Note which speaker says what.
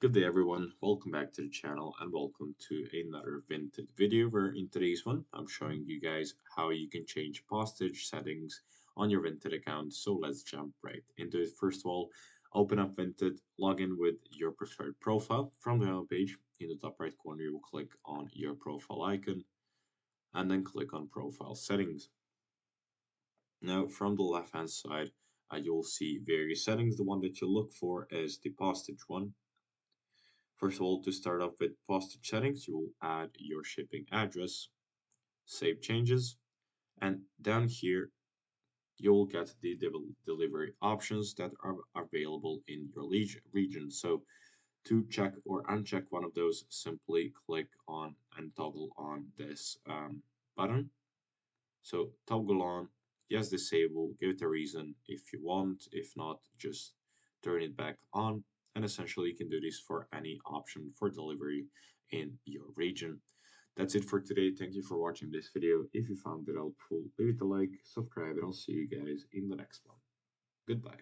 Speaker 1: Good day everyone, welcome back to the channel and welcome to another Vinted video where in today's one I'm showing you guys how you can change postage settings on your Vinted account. So let's jump right into it. First of all, open up Vinted, log in with your preferred profile. From the home page, in the top right corner you will click on your profile icon and then click on profile settings. Now from the left hand side you'll see various settings. The one that you look for is the postage one. First of all, to start off with postage settings, you will add your shipping address, save changes, and down here you'll get the delivery options that are available in your region. So to check or uncheck one of those, simply click on and toggle on this button. So toggle on, yes, disable, give it a reason if you want. If not, just turn it back on. And essentially you can do this for any option for delivery in your region. That's it for today. Thank you for watching this video. If you found it helpful, leave it a like, subscribe, and I'll see you guys in the next one. Goodbye.